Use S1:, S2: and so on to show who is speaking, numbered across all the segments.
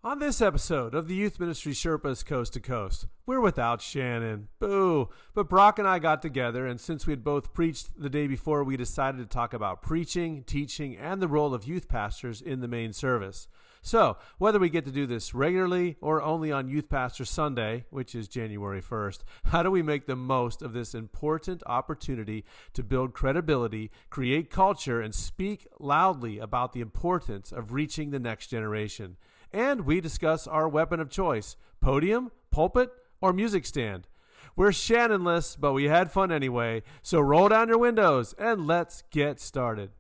S1: On this episode of the Youth Ministry Sherpas Coast to Coast, we're without Shannon. Boo! But Brock and I got together, and since we had both preached the day before, we decided to talk about preaching, teaching, and the role of youth pastors in the main service. So, whether we get to do this regularly or only on Youth Pastor Sunday, which is January 1st, how do we make the most of this important opportunity to build credibility, create culture, and speak loudly about the importance of reaching the next generation? And we discuss our weapon of choice, podium, pulpit, or music stand. We're Shannonless, but we had fun anyway, so roll down your windows and let's get started.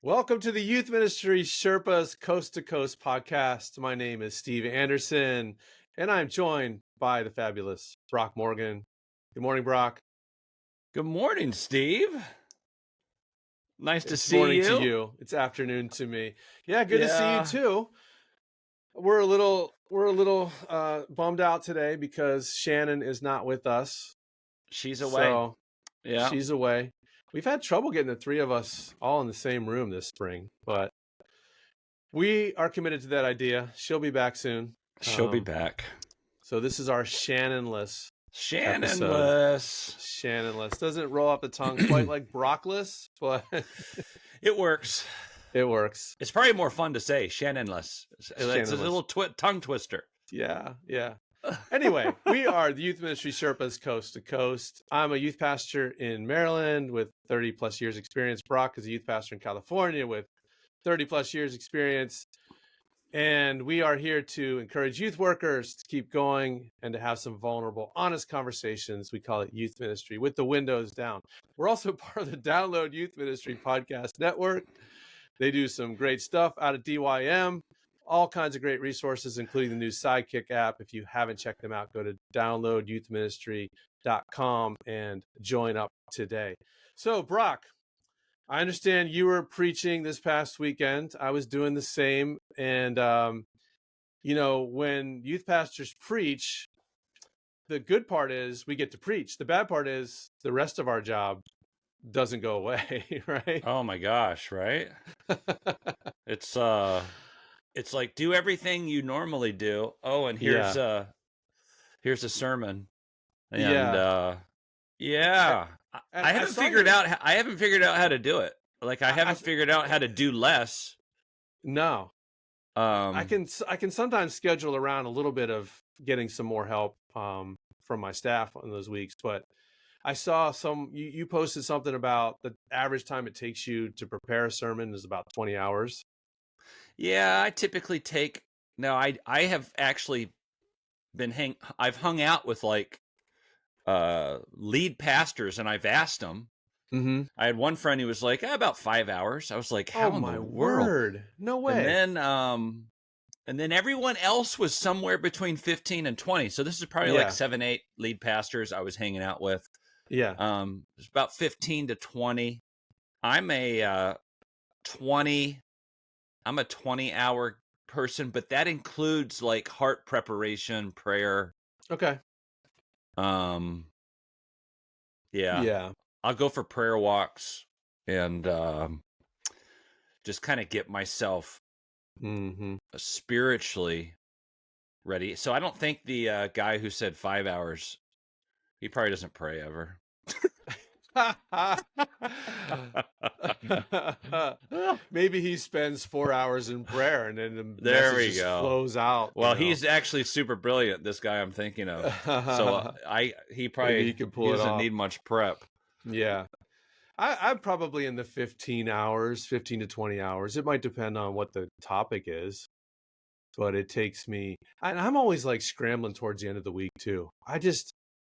S1: Welcome to the Youth Ministry Sherpas Coast to Coast podcast. My name is Steve Anderson, and I'm joined by the fabulous Brock Morgan. Good morning, Brock.
S2: Good morning, Steve. Nice to see
S1: morning
S2: you.
S1: To you. It's afternoon to me. Yeah, good to see you too. We're a little bummed out today because Shannon is not with us.
S2: She's away.
S1: So, yeah, she's away. We've had trouble getting the three of us all in the same room this spring, but we are committed to that idea. She'll be back soon.
S2: She'll be back.
S1: So this is our Shannonless. Shannonless. Doesn't roll off the tongue quite like Brockless, but
S2: it works.
S1: It works.
S2: It's probably more fun to say Shannonless. It's a little tongue twister.
S1: Yeah. Anyway, we are the Youth Ministry Sherpas Coast to Coast. I'm a youth pastor in Maryland with 30 plus years experience. Brock is a youth pastor in California with 30 plus years experience. And we are here to encourage youth workers to keep going and to have some vulnerable, honest conversations. We call it youth ministry with the windows down. We're also part of the Download Youth Ministry Podcast Network. They do some great stuff out of DYM. All kinds of great resources, including the new Sidekick app. If you haven't checked them out, go to downloadyouthministry.com and join up today. So, Brock, I understand you were preaching this past weekend. I was doing the same. And, when youth pastors preach, the good part is we get to preach. The bad part is the rest of our job doesn't go away, right?
S2: Oh, my gosh, right? It's like do everything you normally do. Oh, and here's a sermon. And I haven't figured out how to do it. Like I haven't figured out how to do less.
S1: No. I can sometimes schedule around a little bit of getting some more help from my staff on those weeks, but I saw you posted something about the average time it takes you to prepare a sermon is about 20 hours.
S2: Yeah, I typically I have actually I've hung out with like lead pastors and I've asked them.
S1: Mm-hmm.
S2: I had one friend who was like, about 5 hours. I was like, how in the world?
S1: No way.
S2: And then everyone else was somewhere between 15 and 20. So this is probably like 7, 8 lead pastors I was hanging out with.
S1: Yeah.
S2: It's about 15 to 20. I'm a 20-hour person, but that includes like heart preparation, prayer.
S1: Okay.
S2: Yeah. I'll go for prayer walks and just kind of get myself spiritually ready. So I don't think the guy who said 5 hours, he probably doesn't pray ever.
S1: Maybe he spends 4 hours in prayer and then the
S2: message
S1: just flows out.
S2: Well, he's actually super brilliant, this guy I'm thinking of. So he doesn't need much prep.
S1: Yeah. I'm probably in the 15 to 20 hours. It might depend on what the topic is, but it takes me, and I'm always like scrambling towards the end of the week too.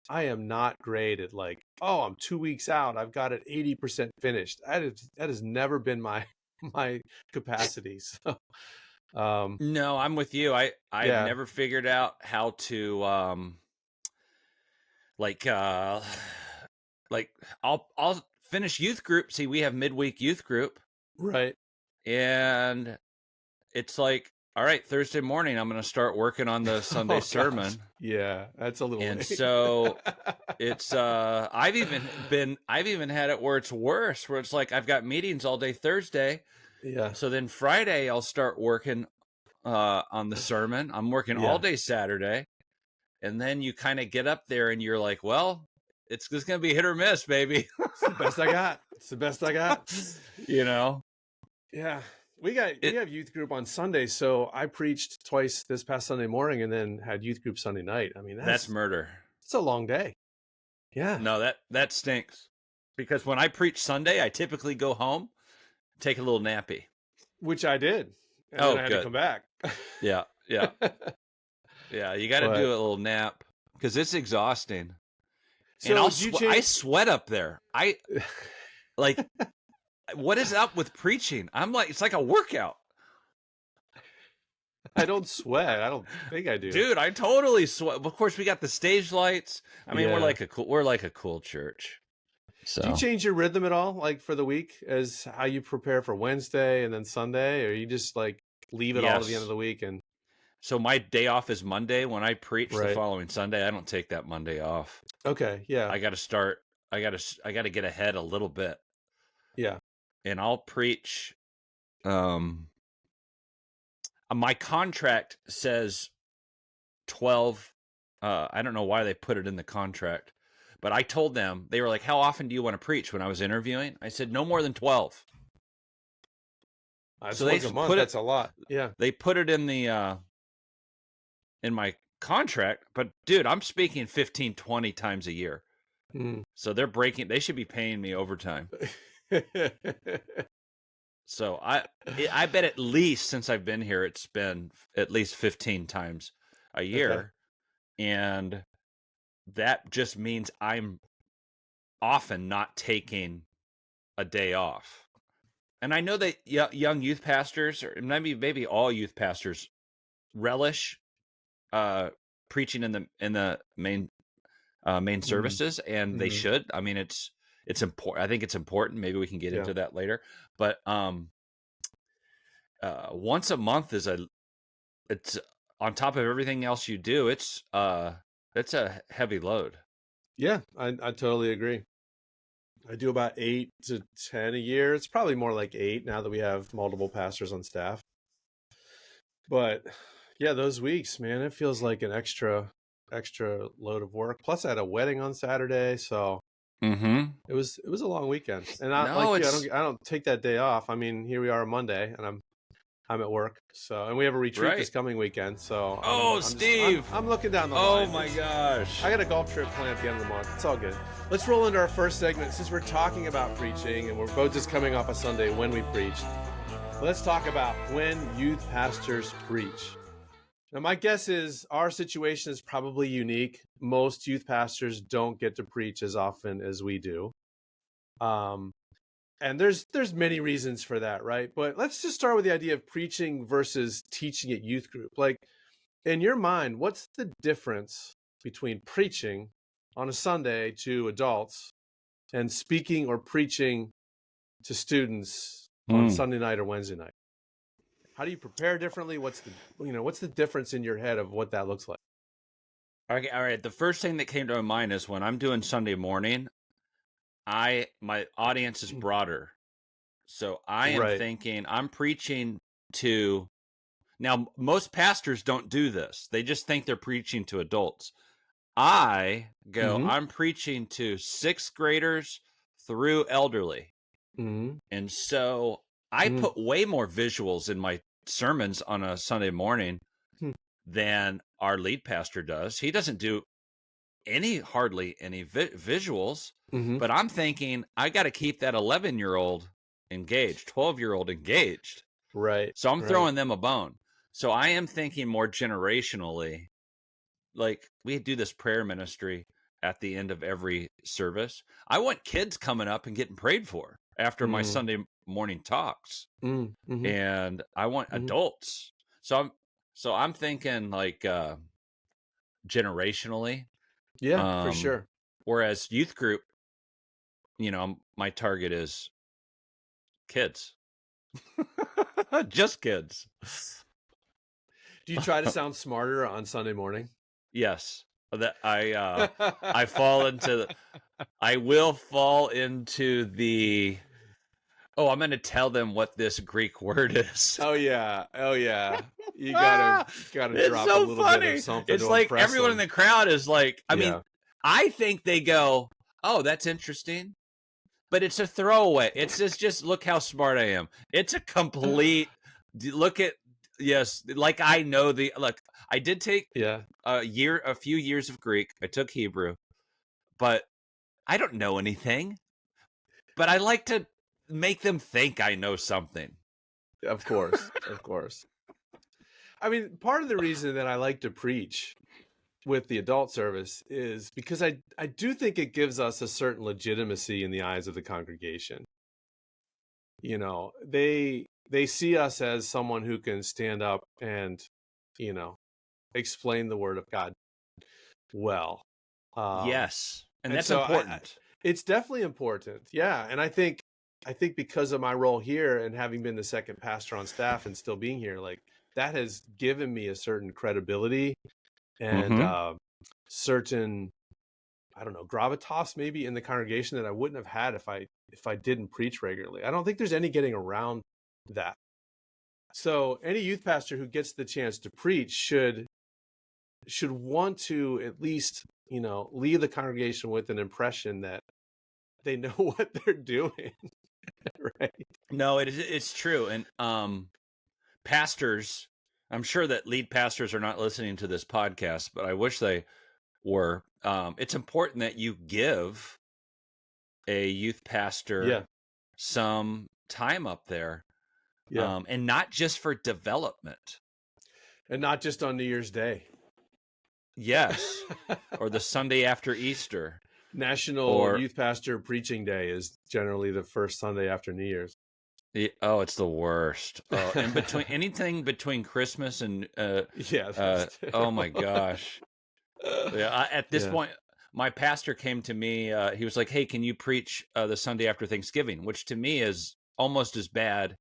S1: I am not great at like, I'm 2 weeks out. I've got it 80% finished. That has never been my capacity. So,
S2: no, I'm with you. I've never figured out how to, I'll finish youth group. See, we have midweek youth group.
S1: Right.
S2: and it's like, all right, Thursday morning, I'm going to start working on the Sunday sermon.
S1: Yeah, that's a little
S2: And
S1: late.
S2: so it's I've even had it where it's worse, where it's like I've got meetings all day Thursday.
S1: Yeah.
S2: So then Friday I'll start working on the sermon. I'm working all day Saturday. And then you kind of get up there and you're like, well, it's just going to be hit or miss, baby.
S1: It's the best I got. It's the best I got.
S2: You know?
S1: Yeah. We have youth group on Sunday, so I preached twice this past Sunday morning and then had youth group Sunday night. I mean,
S2: That's murder.
S1: It's a long day. Yeah.
S2: No, that stinks. Because when I preach Sunday, I typically go home, take a little nappy.
S1: Which I did. And then I had to come back.
S2: Yeah. Yeah, you got to do a little nap because it's exhausting. So and I sweat up there. I like, what is up with preaching? I'm like, it's like a workout.
S1: I don't sweat. I don't think I do.
S2: Dude, I totally sweat. Of course, we got the stage lights. I mean, we're like a cool church. So
S1: do you change your rhythm at all, like for the week, as how you prepare for Wednesday and then Sunday, or you just like leave it all to the end of the week? And
S2: so my day off is Monday. When I preach the following Sunday, I don't take that Monday off.
S1: Okay, yeah.
S2: I got to start. I got to get ahead a little bit.
S1: Yeah,
S2: and I'll preach. My contract says 12. I don't know why they put it in the contract, but I told them, they were like, how often do you want to preach? When I was interviewing, I said, no more than 12.
S1: So once a month, that's a lot. Yeah.
S2: They put it in the, in my contract, but dude, I'm speaking 15, 20 times a year. So they should be paying me overtime. So I bet at least since I've been here, it's been at least 15 times a year. Okay. And that just means I'm often not taking a day off. And I know that young youth pastors, or maybe all youth pastors, relish preaching in the main services, and they should. I mean, it's important. I think it's important. Maybe we can get into that later. But once a month it's on top of everything else you do. It's a heavy load.
S1: Yeah, I totally agree. I do about 8 to 10 a year. It's probably more like 8 now that we have multiple pastors on staff. But yeah, those weeks, man, it feels like an extra load of work. Plus, I had a wedding on Saturday, so it was a long weekend. And I don't take that day off. I mean, here we are on Monday, and I'm at work. So, and we have a retreat this coming weekend. So,
S2: Steve,
S1: I'm looking down the line.
S2: Oh my gosh,
S1: I got a golf trip planned at the end of the month. It's all good. Let's roll into our first segment. Since we're talking about preaching, and we're both just coming off a Sunday when we preached, let's talk about when youth pastors preach. Now, my guess is our situation is probably unique. Most youth pastors don't get to preach as often as we do. And there's many reasons for that, right? But let's just start with the idea of preaching versus teaching at youth group. Like, in your mind, what's the difference between preaching on a Sunday to adults and speaking or preaching to students on Sunday night or Wednesday night? How do you prepare differently? What's the difference in your head of what that looks like?
S2: Okay, all right. The first thing that came to my mind is when I'm doing Sunday morning, my audience is broader. So I am thinking I'm preaching to, now most pastors don't do this. They just think they're preaching to adults. I go, I'm preaching to 6th graders through elderly. And so I put way more visuals in my sermons on a Sunday morning than our lead pastor does. He doesn't do hardly any visuals, but I'm thinking I got to keep that 11-year-old engaged, 12-year-old engaged.
S1: Right.
S2: So I'm throwing them a bone. So I am thinking more generationally. Like, we do this prayer ministry at the end of every service. I want kids coming up and getting prayed for after my Sunday morning talks. And I want adults. So I'm thinking like generationally.
S1: Yeah, for sure.
S2: Whereas youth group, my target is kids. Just kids.
S1: Do you try to sound smarter on Sunday morning?
S2: Yes. That I fall into I will fall into the I'm going to tell them what this Greek word is.
S1: Oh yeah. You gotta
S2: It's
S1: drop
S2: so
S1: a little
S2: funny.
S1: bit of something.
S2: It's
S1: to
S2: like
S1: impress
S2: everyone
S1: them.
S2: in the crowd is like, I
S1: Yeah.
S2: mean, I think they go, "Oh, that's interesting," but it's a throwaway. It's just look how smart I am. It's a complete look at like I know look. I did take a few years of Greek. I took Hebrew, but I don't know anything. But I like to make them think I know something.
S1: Of course. I mean, part of the reason that I like to preach with the adult service is because I do think it gives us a certain legitimacy in the eyes of the congregation. You know, they see us as someone who can stand up and, you know, explain the word of God well.
S2: Yes. And that's
S1: so
S2: important.
S1: It's definitely important. Yeah. And I think because of my role here and having been the second pastor on staff and still being here, like that has given me a certain credibility and certain, I don't know, gravitas maybe in the congregation that I wouldn't have had if I didn't preach regularly. I don't think there's any getting around that. So any youth pastor who gets the chance to preach should want to at least, you know, leave the congregation with an impression that they know what they're doing. Right.
S2: No, it's true. And pastors, I'm sure that lead pastors are not listening to this podcast, but I wish they were. It's important that you give a youth pastor some time up there. And not just for development.
S1: And not just on New Year's Day.
S2: Yes. Or the Sunday after Easter.
S1: National Youth Pastor Preaching Day is generally the first Sunday after New Year's.
S2: It's the worst. And anything between Christmas and oh my gosh. At this point, my pastor came to me. He was like, "Hey, can you preach the Sunday after Thanksgiving?" Which to me is almost as bad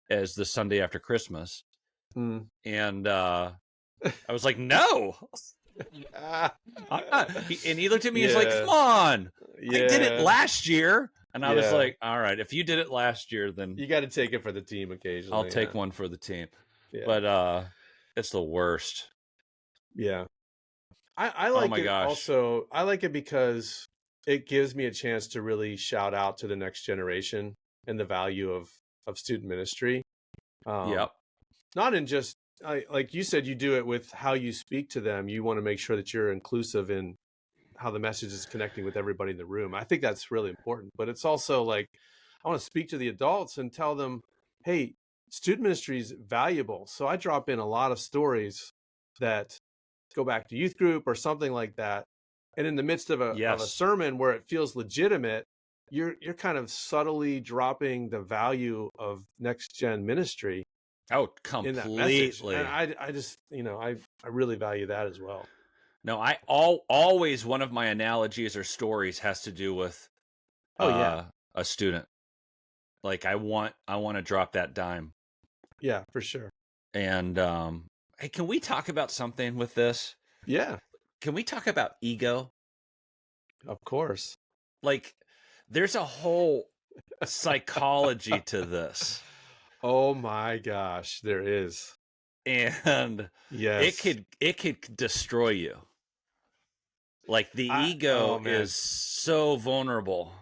S2: as the Sunday after Christmas. And I was like, "No." And he looked at me and he's like, "Come on, I did it last year." And I was like, "All right, if you did it last year, then
S1: you got to take it for the team occasionally."
S2: I'll take one for the team. But it's the worst.
S1: Yeah, I like it.
S2: Gosh.
S1: Also, I like it because it gives me a chance to really shout out to the next generation and the value of student ministry. Not in just like you said, you do it with how you speak to them. You want to make sure that you're inclusive in how the message is connecting with everybody in the room. I think that's really important. But it's also like I want to speak to the adults and tell them, hey, student ministry is valuable. So I drop in a lot of stories that go back to youth group or something like that. And in the midst of a sermon where it feels legitimate, you're kind of subtly dropping the value of next gen ministry.
S2: Oh, completely.
S1: And I just, you know, I really value that as well.
S2: No, always one of my analogies or stories has to do with a student. Like I want to drop that dime.
S1: Yeah, for sure.
S2: And hey, can we talk about something with this?
S1: Yeah.
S2: Can we talk about ego?
S1: Of course.
S2: Like there's a whole psychology to this.
S1: Oh my gosh, there is.
S2: And it could destroy you. Like the ego is so vulnerable.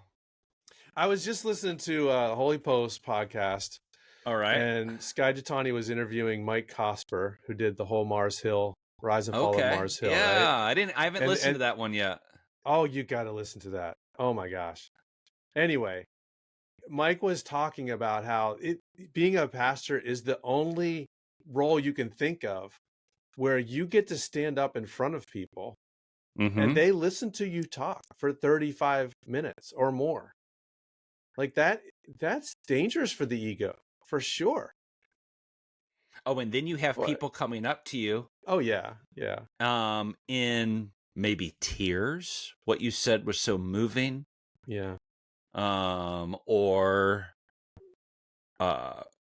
S1: I was just listening to a Holy Post podcast.
S2: All right.
S1: And Sky Jitani was interviewing Mike Cosper, who did the whole Mars Hill, Rise and Fall of Mars Hill.
S2: Yeah,
S1: right?
S2: I haven't listened to that one yet.
S1: Oh, you got to listen to that. Oh my gosh. Anyway, Mike was talking about how being a pastor is the only role you can think of where you get to stand up in front of people and they listen to you talk for 35 minutes or more. Like that's dangerous for the ego, for sure.
S2: Oh, and then you have people coming up to you.
S1: Oh yeah.
S2: In maybe tears. What you said was so moving.
S1: Yeah.
S2: Or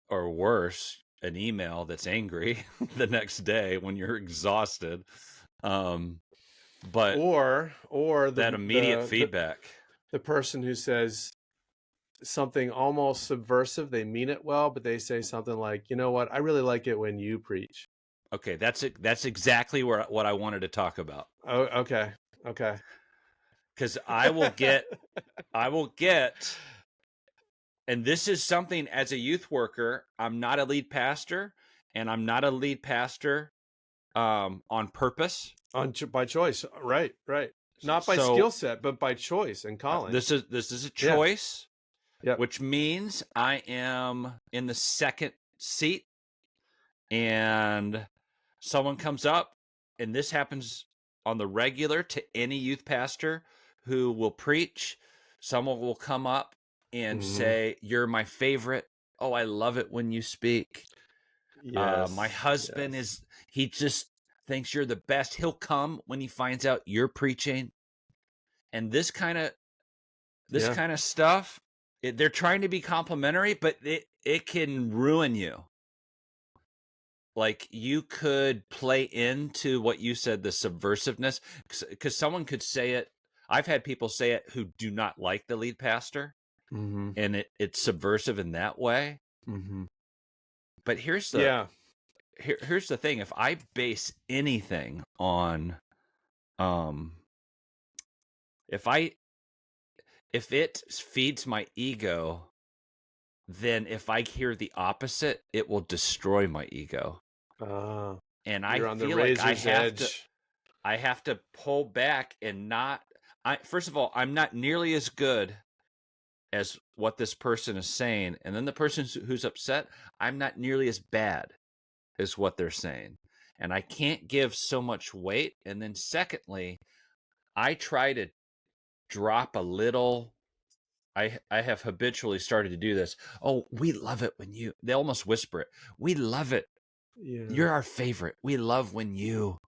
S2: or worse, an email that's angry the next day when you're exhausted. But
S1: or
S2: that immediate feedback.
S1: The person who says something almost subversive, they mean it well, but they say something like, "You know what? I really like it when you preach."
S2: Okay, that's exactly what I wanted to talk about.
S1: Oh, okay.
S2: Because I will get, and this is something as a youth worker, I'm not a lead pastor, and I'm not a lead pastor on purpose.
S1: By choice, right. Not by skill set, but by choice and calling.
S2: This is a choice, which means I am in the second seat, and someone comes up, and this happens on the regular to any youth pastor who will preach. Someone will come up and say, "You're my favorite. Oh, I love it when you speak." My husband he just thinks you're the best. He'll come when he finds out you're preaching. And this kind of stuff, they're trying to be complimentary, but it can ruin you. Like, you could play into what you said, the subversiveness, because someone could say it. I've had people say it who do not like the lead pastor, and it's subversive in that way. But here's the thing: if I base anything on, if it feeds my ego, then if I hear the opposite, it will destroy my ego. And I feel like I have to pull back and not. First of all, I'm not nearly as good as what this person is saying, and then the person who's upset, I'm not nearly as bad as what they're saying, and I can't give so much weight. And then secondly, I try to drop a little. I have habitually started to do this. Oh, we love it when you. They almost whisper it. We love it. Yeah. You're our favorite. We love when you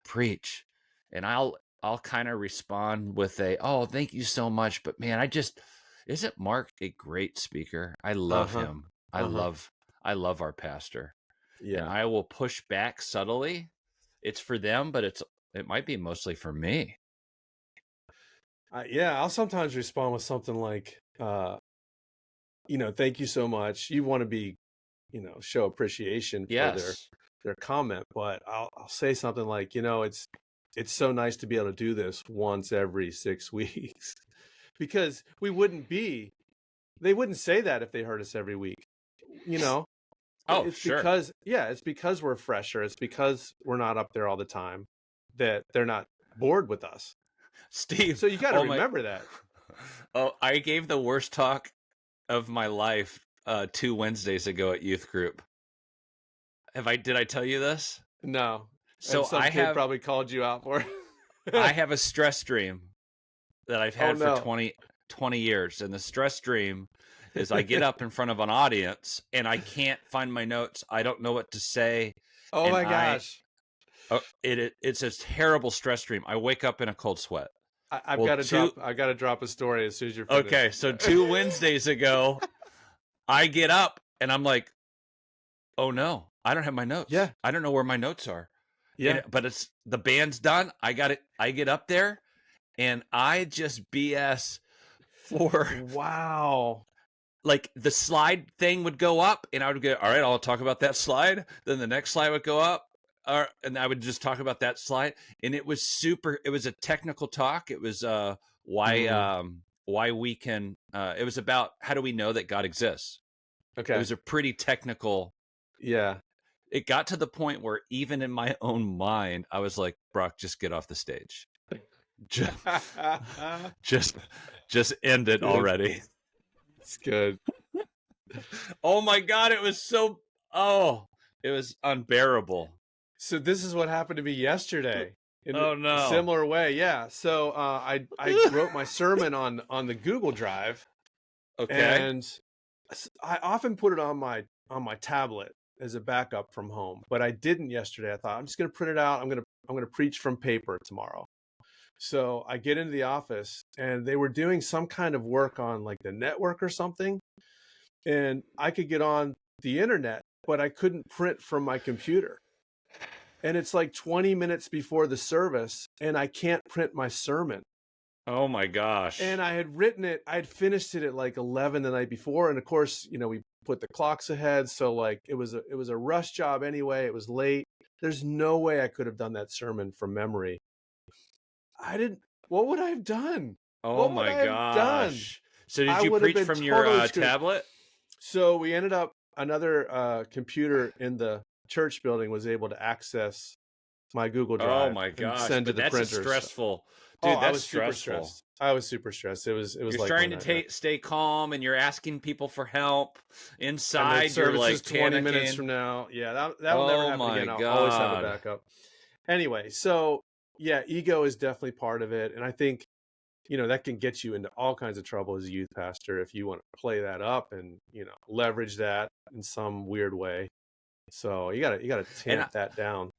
S2: preach. And I'll kind of respond with "Oh, thank you so much, but man, isn't Mark a great speaker? I love him. I love our pastor." Yeah. And I will push back subtly. It's for them, but it might be mostly for me.
S1: I'll sometimes respond with something like, "Thank you so much." You want to be, show appreciation for their comment, but I'll say something like, "It's so nice to be able to do this once every 6 weeks," because they wouldn't say that if they heard us every week, It's
S2: sure.
S1: Because it's because we're fresher. It's because we're not up there all the time that they're not bored with us.
S2: Steve,
S1: so you got to remember that.
S2: Oh, I gave the worst talk of my life 2 Wednesdays ago at youth group. Did I tell you this?
S1: No. So some kid probably called you out for it.
S2: I have a stress dream that I've had for 20 years. And the stress dream is I get up in front of an audience and I can't find my notes. I don't know what to say.
S1: Oh my gosh.
S2: It's a terrible stress dream. I wake up in a cold sweat.
S1: I got to drop a story as soon as you're finished.
S2: Okay, so 2 Wednesdays ago, I get up and I'm like, "Oh no, I don't have my notes.
S1: Yeah.
S2: I don't know where my notes are." Yeah. But it's the band's done. I got it. I get up there and I just BS for
S1: wow.
S2: Like, the slide thing would go up and I would go, "All right, I'll talk about that slide." Then the next slide would go up. And I would just talk about that slide, and it was a technical talk. It was why we can. It was about how do we know that God exists.
S1: Okay,
S2: it was a pretty technical.
S1: Yeah,
S2: it got to the point where even in my own mind, I was like, "Brock, just get off the stage, just end it already."
S1: It's good.
S2: Oh my God, it was so. Oh, it was unbearable.
S1: So this is what happened to me yesterday in
S2: a
S1: similar way. Yeah. So I wrote my sermon on the Google Drive.
S2: Okay.
S1: And I often put it on my tablet as a backup from home, but I didn't yesterday. I thought I'm just going to print it out. I'm going to preach from paper tomorrow. So I get into the office and they were doing some kind of work on like the network or something. And I could get on the internet, but I couldn't print from my computer. And it's like 20 minutes before the service, and I can't print my sermon.
S2: Oh my gosh.
S1: And I had written it, I had finished it at like 11 the night before. And of course, we put the clocks ahead. So like it was a rush job anyway. It was late. There's no way I could have done that sermon from memory. What would I have done?
S2: Oh my gosh. So did you preach from your tablet?
S1: So we ended up, another computer in the church building was able to access my Google Drive.
S2: Oh my gosh.
S1: And send to the printers.
S2: Stressful. Dude, that's
S1: stressful. I was super stressed. It was
S2: you're
S1: like
S2: trying to stay calm, and you're asking people for help. Inside, you're like
S1: 20
S2: panicking.
S1: minutes from now. Yeah, that will never happen again. I'll always have a backup. Anyway, so yeah, ego is definitely part of it, and I think that can get you into all kinds of trouble as a youth pastor if you want to play that up and leverage that in some weird way. So you gotta tamp that down.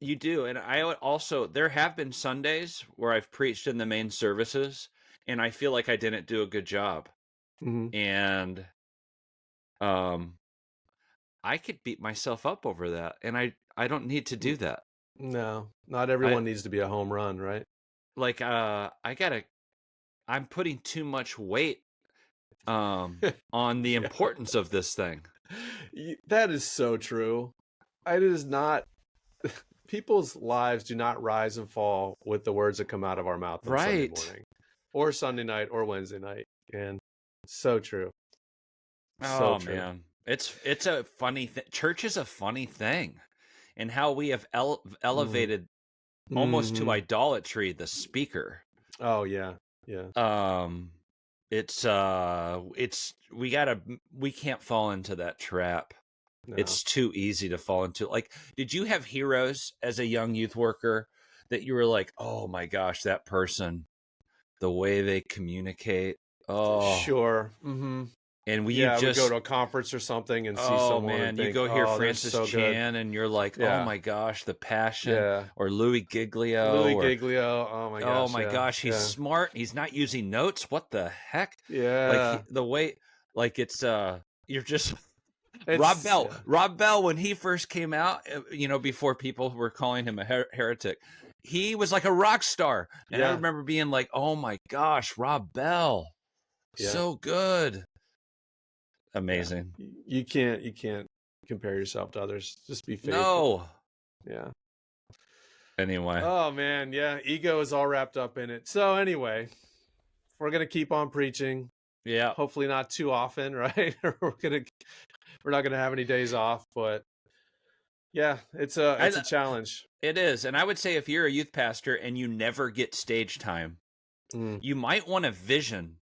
S2: You do. And I would also, there have been Sundays where I've preached in the main services and I feel like I didn't do a good job.
S1: Mm-hmm.
S2: And I could beat myself up over that. And I don't need to do that.
S1: No, not everyone needs to be a home run, right?
S2: Like, I'm putting too much weight on the importance of this thing.
S1: That is so true. It is not... People's lives do not rise and fall with the words that come out of our mouth on Sunday morning or Sunday night or Wednesday night. And so true.
S2: So true. Man. It's a funny thing. Church is a funny thing. And how we have elevated almost to idolatry the speaker.
S1: Oh yeah. Yeah.
S2: We can't fall into that trap. No. It's too easy to fall into. Like, did you have heroes as a young youth worker that you were like, oh my gosh, that person, the way they communicate? Oh,
S1: sure. Mm-hmm.
S2: And
S1: we would go to a conference or something and see someone.
S2: Man,
S1: and think,
S2: you go hear Francis Chan and you're like, oh my gosh, the passion.
S1: Yeah.
S2: Or Louis Giglio.
S1: Oh my gosh.
S2: Oh my gosh, he's smart. He's not using notes. What the heck?
S1: Yeah.
S2: Like the way, like it's you're just. Rob Bell, when he first came out, before people were calling him a heretic, he was like a rock star. And I remember being like, oh my gosh, Rob Bell. So good. Amazing.
S1: Yeah. You can't compare yourself to others. Just be faithful.
S2: No.
S1: Yeah.
S2: Anyway.
S1: Oh man, yeah. Ego is all wrapped up in it. So anyway, we're going to keep on preaching.
S2: Yeah.
S1: Hopefully not too often, right? We're not going to have any days off, but yeah, it's a challenge.
S2: It is. And I would say if you're a youth pastor and you never get stage time, you might want to vision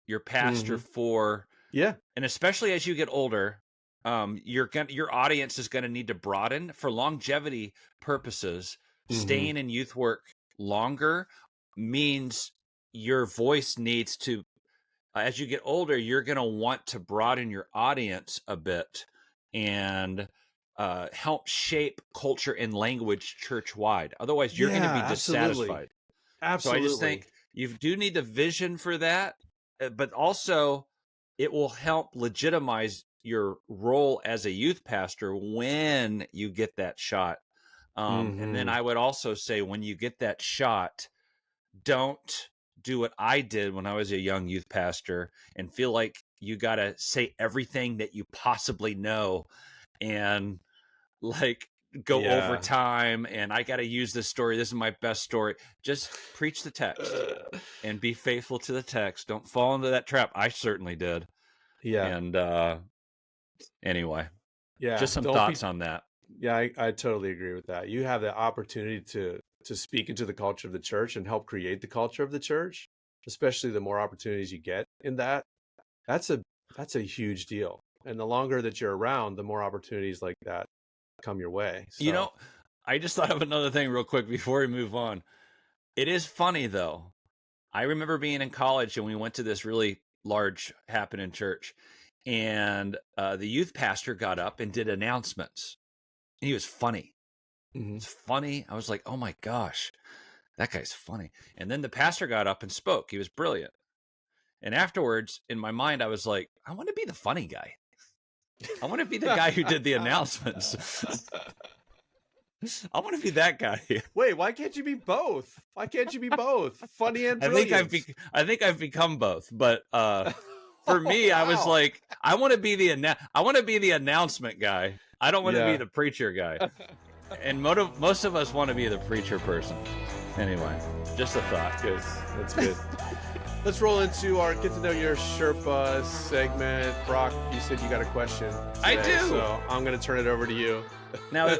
S2: your pastor for, and especially as you get older, your audience is going to need to broaden for longevity purposes. Staying in youth work longer means your voice needs to, as you get older, you're going to want to broaden your audience a bit and help shape culture and language church-wide. Otherwise, you're going to be dissatisfied.
S1: Absolutely.
S2: So I just think you do need a vision for that, but also it will help legitimize your role as a youth pastor when you get that shot. And then I would also say when you get that shot, don't do what I did when I was a young youth pastor and feel like you got to say everything that you possibly know and like go over time. And I got to use this story. This is my best story. Just preach the text and be faithful to the text. Don't fall into that trap. I certainly did.
S1: Yeah.
S2: And anyway, just some thoughts on that.
S1: Yeah, I totally agree with that. You have the opportunity to speak into the culture of the church and help create the culture of the church, especially the more opportunities you get in that. That's a huge deal. And the longer that you're around, the more opportunities like that come your way. So.
S2: I just thought of another thing real quick before we move on. It is funny though. I remember being in college and we went to this really large happening church, and the youth pastor got up and did announcements. And he was funny. It's funny. I was like, oh my gosh, that guy's funny. And then the pastor got up and spoke. He was brilliant. And afterwards, in my mind, I was like, I want to be the funny guy. I want to be the guy who did the announcements. I want to be that guy.
S1: Wait, why can't you be both? Why can't you be both? Funny and brilliant.
S2: I think I've become both, but for me, I was like, I want to be the announcement guy. I don't want to be the preacher guy. And most of us want to be the preacher person. Anyway, just a thought.
S1: Good. That's good. Let's roll into our Get to Know Your Sherpa segment. Brock, you said you got a question today,
S2: I do.
S1: So I'm going to turn it over to you.
S2: Now,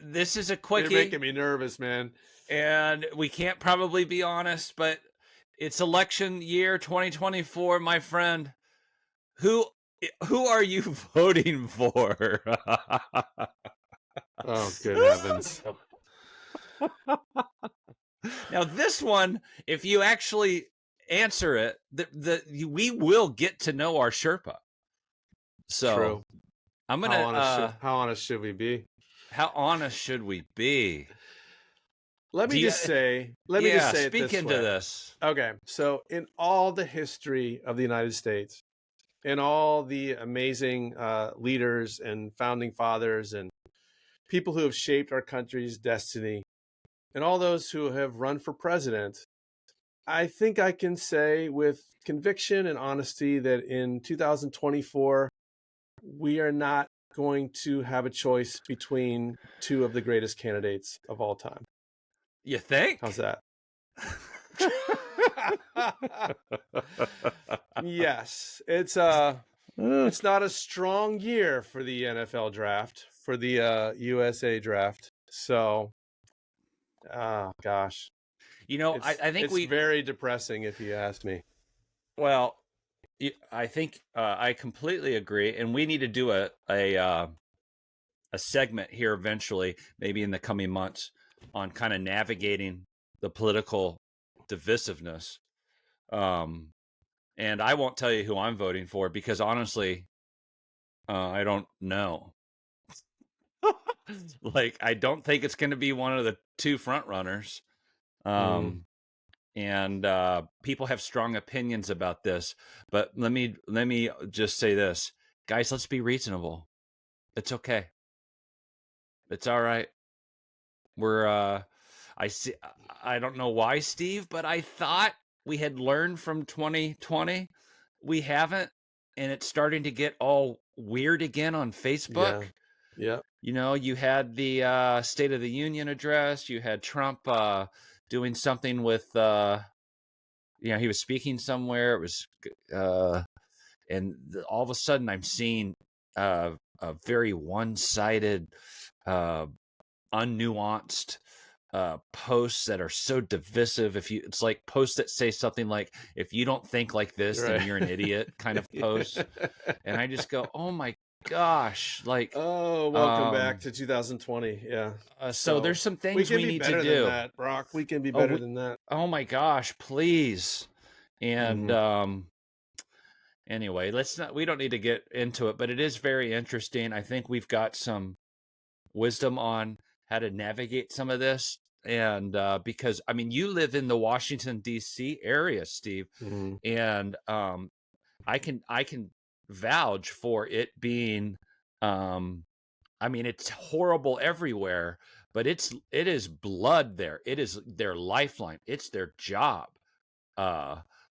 S2: this is a quickie.
S1: You're making me nervous, man.
S2: And we can't probably be honest, but it's election year 2024, my friend. Who are you voting for?
S1: Oh, good heavens.
S2: Now, this one, if you actually answer it, we will get to know our Sherpa. So
S1: True.
S2: I'm gonna.
S1: How honest should we be?
S2: How honest should we be?
S1: Let me just say
S2: speak into this.
S1: Okay, so in all the history of the United States, in all the amazing leaders and founding fathers and people who have shaped our country's destiny, and all those who have run for president, I think I can say with conviction and honesty that in 2024, we are not going to have a choice between two of the greatest candidates of all time.
S2: You think?
S1: How's that? Yes, it's not a strong year for the NFL draft, for the USA draft. So, gosh,
S2: I think
S1: it's very depressing if you ask me.
S2: Well, I think I completely agree, and we need to do a segment here eventually, maybe in the coming months, on kind of navigating the political divisiveness. And I won't tell you who I'm voting for because honestly, I don't know. Like, I don't think it's going to be one of the two front runners. And people have strong opinions about this, but let me just say this, guys, let's be reasonable. It's okay. It's all right. We're I don't know why, Steve, but I thought we had learned from 2020. We haven't, and it's starting to get all weird again on Facebook.
S1: Yeah.
S2: You had the State of the Union address. You had Trump doing something with, he was speaking somewhere. It was, and all of a sudden I'm seeing a very one-sided, unnuanced posts that are so divisive. It's like posts that say something like, if you don't think like this, then you're an idiot kind of posts. And I just go, oh my gosh, like,
S1: welcome back to 2020. Yeah.
S2: So there's some things we need to do.
S1: Than that, Brock. We can be better than that.
S2: Oh my gosh, please. And anyway, we don't need to get into it, but it is very interesting. I think we've got some wisdom on how to navigate some of this. And because, I mean, you live in the Washington, D.C. area, Steve, and I can vouch for it being, I mean, it's horrible everywhere, but it is blood there. It is their lifeline. It's their job.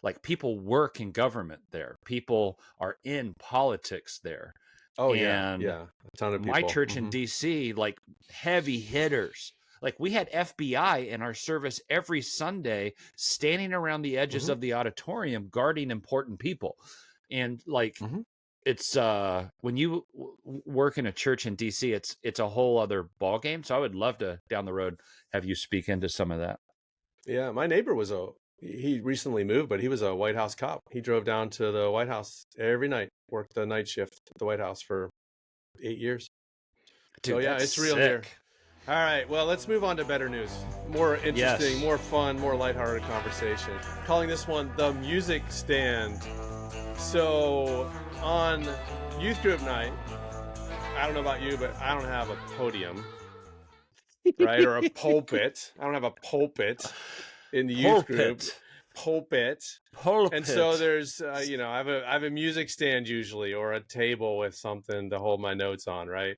S2: Like, people work in government there. People are in politics there.
S1: Oh, and yeah. A ton of people.
S2: My church in D.C., like, heavy hitters. Like, we had FBI in our service every Sunday standing around the edges of the auditorium guarding important people. And, like, it's when you work in a church in D.C., it's a whole other ballgame. So I would love to, down the road, have you speak into some of that.
S1: Yeah, my neighbor he recently moved, but he was a White House cop. He drove down to the White House every night, worked the night shift at the White House for 8 years.
S2: Dude,
S1: so yeah, it's real here. All right, well, let's move on to better news. More interesting, more fun, more lighthearted conversation. Calling this one The Music Stand. So on youth group night, I don't know about you, but I don't have a podium, right? Or a pulpit. I don't have a pulpit in the youth group.
S3: pulpit.
S2: Pulpit.
S3: And so there's, I have a music stand usually, or a table with something to hold my notes on, right?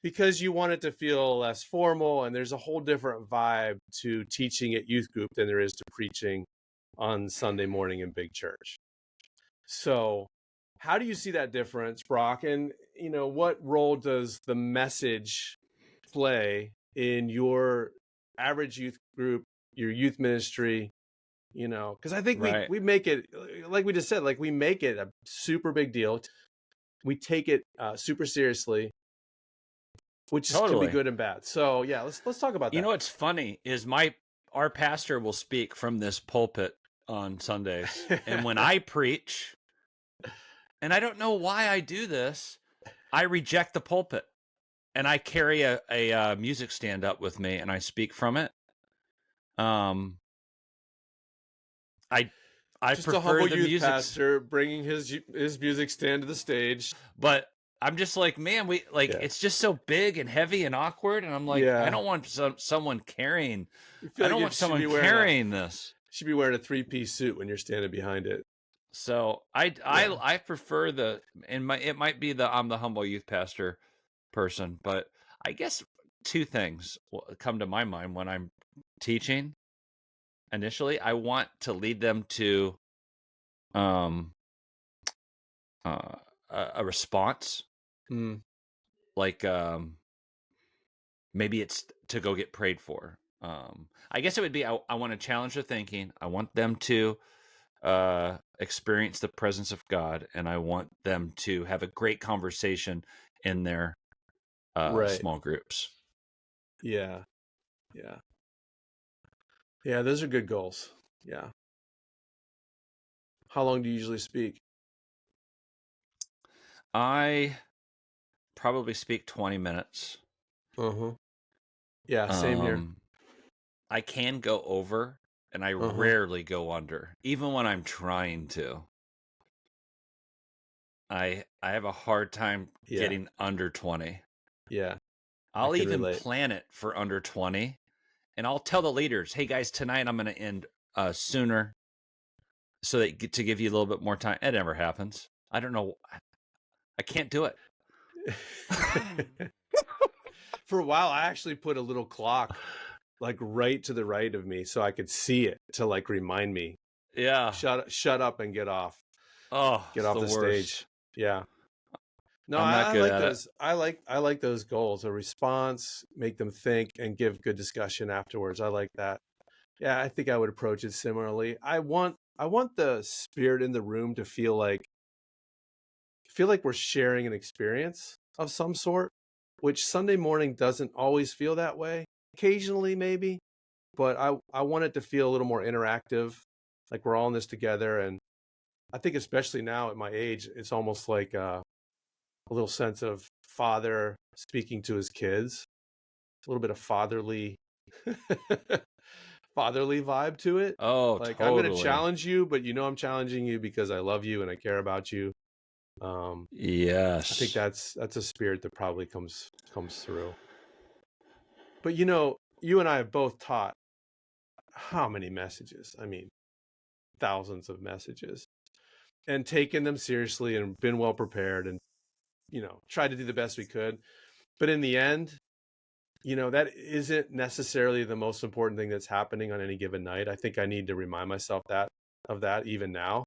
S3: Because you want it to feel less formal, and there's a whole different vibe to teaching at youth group than there is to preaching on Sunday morning in big church. So how do you see that difference, Brock? And, what role does the message play in your average youth group, your youth ministry? Because I think we make it, like we just said, like we make it a super big deal. We take it super seriously, which can be good and bad. So yeah, let's talk about that.
S2: You know what's funny is our pastor will speak from this pulpit on Sundays, and when I preach, and I don't know why I do this, I reject the pulpit, and I carry a music stand up with me, and I speak from it. I
S3: just
S2: prefer
S3: a humble
S2: the
S3: youth
S2: music
S3: pastor bringing his music stand to the stage,
S2: but I'm just like, man, it's just so big and heavy and awkward, and I'm like, I don't want someone carrying. I don't want someone carrying this.
S3: Should be wearing a 3-piece suit when you're standing behind it.
S2: So I prefer it might be I'm the humble youth pastor person, but I guess two things will come to my mind when I'm teaching. Initially, I want to lead them to a response. Like maybe it's to go get prayed for. I guess it would be I want to challenge their thinking. I want them to experience the presence of God, and I want them to have a great conversation in their small groups.
S3: Yeah. Those are good goals. Yeah. How long do you usually speak?
S2: I probably speak 20 minutes.
S3: Yeah, same here.
S2: I can go over, and I rarely go under, even when I'm trying to. I have a hard time getting under 20.
S3: Yeah.
S2: I'll even plan it for under 20, and I'll tell the leaders, hey guys, tonight I'm going to end sooner so that to give you a little bit more time. It never happens. I don't know. I can't do it.
S3: For a while, I actually put a little clock like right to the right of me so I could see it to like remind me.
S2: Yeah.
S3: Shut up and get off.
S2: Oh,
S3: get off the stage. Yeah. No, I like those. I like those goals. A response, make them think, and give good discussion afterwards. I like that. Yeah, I think I would approach it similarly. I want the spirit in the room to feel like we're sharing an experience of some sort, which Sunday morning doesn't always feel that way. Occasionally, maybe, but I want it to feel a little more interactive, like we're all in this together. And I think especially now at my age, it's almost like a little sense of father speaking to his kids, a little bit of fatherly vibe to it.
S2: Oh,
S3: like
S2: totally.
S3: I'm going to challenge you, but I'm challenging you because I love you and I care about you.
S2: Yes,
S3: I think that's a spirit that probably comes through. But you and I have both taught how many messages? I mean, thousands of messages, and taken them seriously and been well prepared and tried to do the best we could. But in the end, that isn't necessarily the most important thing that's happening on any given night. I think I need to remind myself of that even now,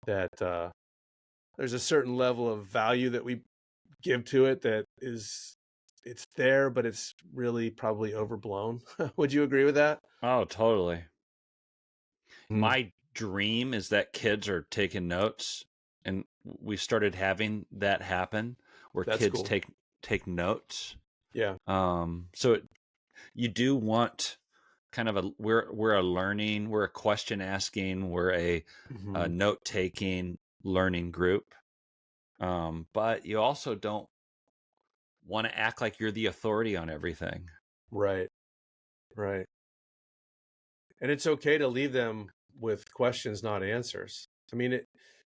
S3: that there's a certain level of value that we give to it that it's there, but it's really probably overblown. Would you agree with that?
S2: Oh, totally. My dream is that kids are taking notes, and we started having that happen where
S3: That's
S2: kids
S3: cool.
S2: take notes.
S3: Yeah.
S2: So you do want kind of we're a question asking, we're a note taking learning group. But you also don't want to act like you're the authority on everything.
S3: Right. And it's okay to leave them with questions, not answers. I mean,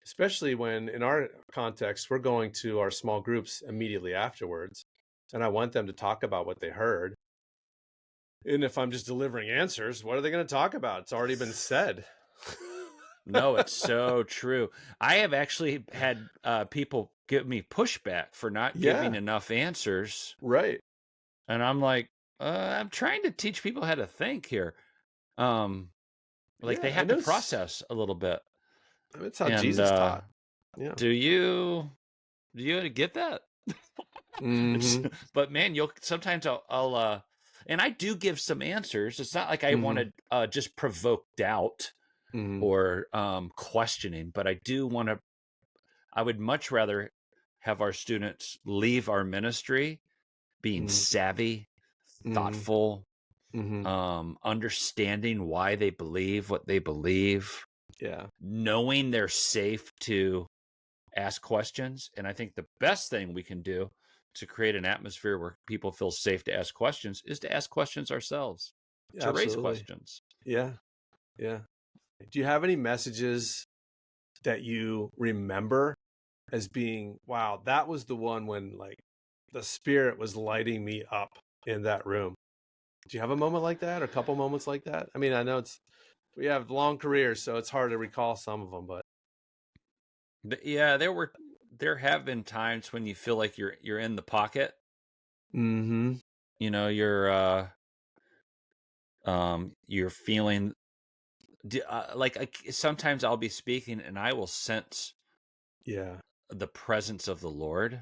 S3: especially when in our context, we're going to our small groups immediately afterwards, and I want them to talk about what they heard. And if I'm just delivering answers, what are they going to talk about? It's already been said.
S2: No, it's so true. I have actually had people give me pushback for not giving enough answers.
S3: Right.
S2: And I'm like, I'm trying to teach people how to think here. They have to process a little bit.
S3: That's how Jesus taught. Yeah.
S2: Do you get that?
S3: Mm-hmm.
S2: But man, sometimes I'll and I do give some answers. It's not like I want to just provoke doubt or questioning, but I would much rather have our students leave our ministry being savvy, thoughtful, understanding why they believe what they believe, knowing they're safe to ask questions. And I think the best thing we can do to create an atmosphere where people feel safe to ask questions is to ask questions ourselves, to raise questions.
S3: Yeah. Do you have any messages that you remember as being, wow, that was the one when like the Spirit was lighting me up in that room? Do you have a moment like that, or a couple moments like that? I mean, I know we have long careers, so it's hard to recall some of them, but
S2: yeah, there have been times when you feel like you're in the pocket.
S3: Mm-hmm.
S2: You know, you're feeling sometimes I'll be speaking and I will sense the presence of the Lord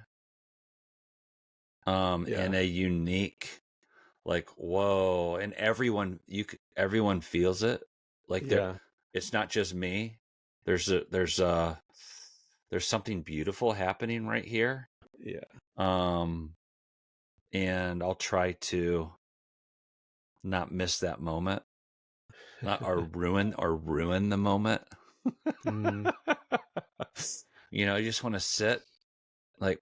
S2: in a unique, like, whoa, and everyone feels it, like it's not just me. There's something beautiful happening right here. And I'll try to not miss that moment, or ruin the moment. You know, I just want to sit like,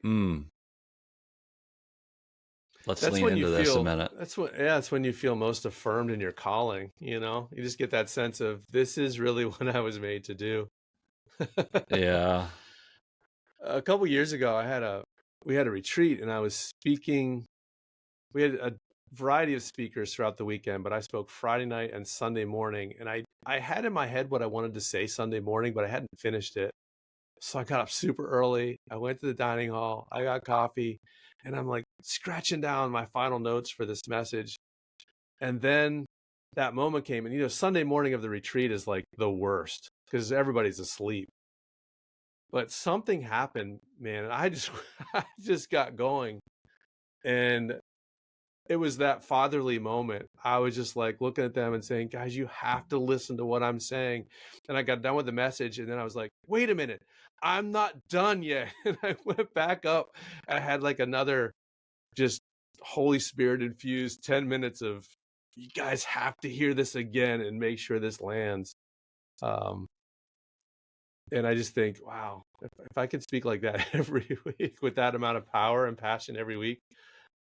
S2: let's lean into this a minute.
S3: That's when you feel most affirmed in your calling. You know, you just get that sense of, this is really what I was made to do.
S2: Yeah.
S3: A couple years ago, we had a retreat, and I was speaking. We had a variety of speakers throughout the weekend, but I spoke Friday night and Sunday morning, and I had in my head what I wanted to say Sunday morning, but I hadn't finished it. So I got up super early. I went to the dining hall. I got coffee, and I'm like scratching down my final notes for this message. And then that moment came, and, you know, Sunday morning of the retreat is like the worst because everybody's asleep. But something happened, man. And I just got going. And it was that fatherly moment. I was just like looking at them and saying, guys, you have to listen to what I'm saying. And I got done with the message, and then I was like, wait a minute, I'm not done yet. And I went back up. I had like another just Holy Spirit infused 10 minutes of, you guys have to hear this again and make sure this lands. And I just think, wow, if I could speak like that every week with that amount of power and passion every week,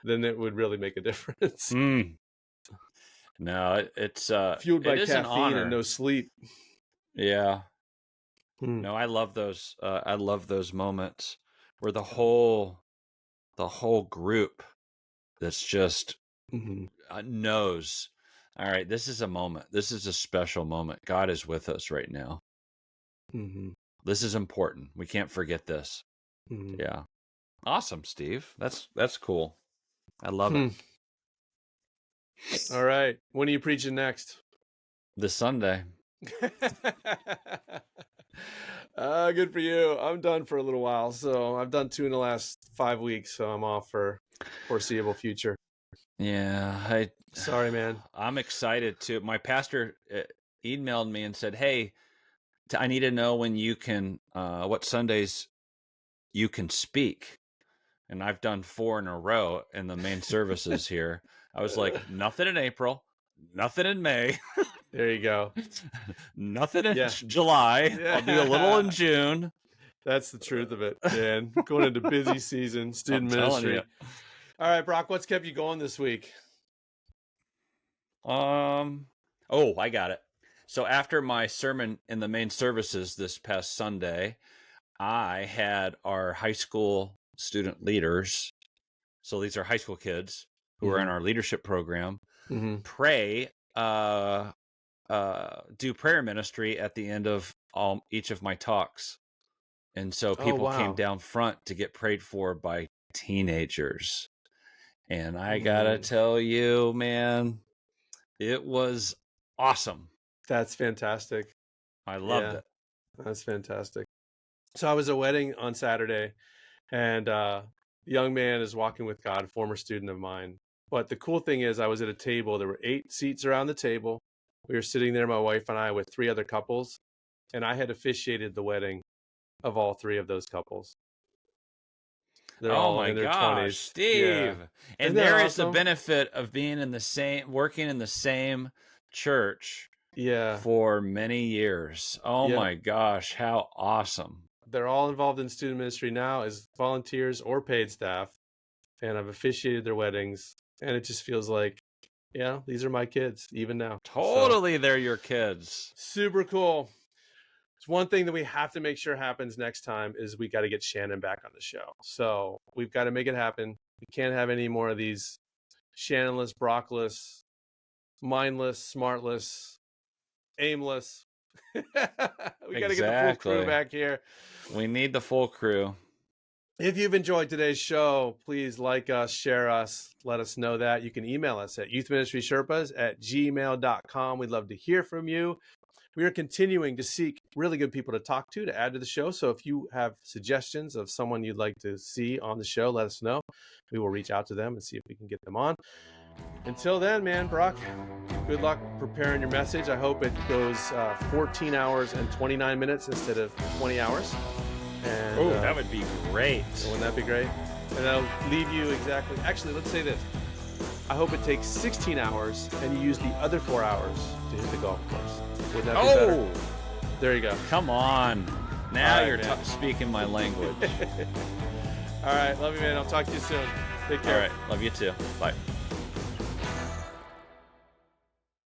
S3: then it would really make a difference.
S2: No, it's
S3: fueled by caffeine and no sleep.
S2: Yeah. No, I love those. I love those moments where the whole group that's just knows, all right, this is a moment. This is a special moment. God is with us right now. This is important. We can't forget this. Yeah. Awesome, Steve. That's cool. I love it.
S3: All right. When are you preaching next?
S2: This Sunday.
S3: Good for you. I'm done for a little while. So I've done 2 in the last 5 weeks. So I'm off for foreseeable future.
S2: Yeah.
S3: Sorry, man.
S2: I'm excited too. My pastor emailed me and said, hey, I need to know when you can, what Sundays you can speak. And I've done 4 in a row in the main services here. I was like, nothing in April, nothing in May.
S3: There you go.
S2: Nothing in July. Yeah. I'll do a little in June.
S3: That's the truth of it, man. Going into busy season, student ministry. All right, Brock, what's kept you going this week?
S2: Oh, I got it. So after my sermon in the main services this past Sunday, I had our high school student leaders, so these are high school kids who are in our leadership program, pray do prayer ministry at the end of each of my talks. And so people came down front to get prayed for by teenagers. And I gotta tell you, man, it was awesome.
S3: That's fantastic.
S2: I loved it.
S3: That's fantastic. So I was at a wedding on Saturday, and a young man is walking with God, a former student of mine. But the cool thing is I was at a table. There were 8 seats around the table. We were sitting there, my wife and I, with 3 other couples, and I had officiated the wedding of all 3 of those couples. They're all in their 20s.
S2: Steve.
S3: Yeah.
S2: And there is the benefit of being working in the same church for many years. Oh my gosh, how awesome.
S3: They're all involved in student ministry now as volunteers or paid staff, and I've officiated their weddings, and it just feels like, these are my kids even now.
S2: Totally, they're your kids.
S3: Super cool. It's one thing that we have to make sure happens next time is we got to get Shannon back on the show. So we've got to make it happen. We can't have any more of these Shannonless, Brockless, mindless, smartless, aimless. We got to get the full crew back here.
S2: We need the full crew.
S3: If you've enjoyed today's show, please like us, share us, let us know that. You can email us at youthministrysherpas@gmail.com. We'd love to hear from you. We are continuing to seek really good people to talk to add to the show. So if you have suggestions of someone you'd like to see on the show, let us know. We will reach out to them and see if we can get them on. Until then, man, Brock, good luck preparing your message. I hope it goes 14 hours and 29 minutes instead of 20 hours. And,
S2: that would be great.
S3: Wouldn't that be great? And I'll leave you exactly. Actually, let's say this. I hope it takes 16 hours and you use the other 4 hours to hit the golf course. Would that be better? There you go.
S2: Come on. Now you're speaking my language.
S3: All right. Love you, man. I'll talk to you soon. Take care.
S2: All right. Love you too. Bye.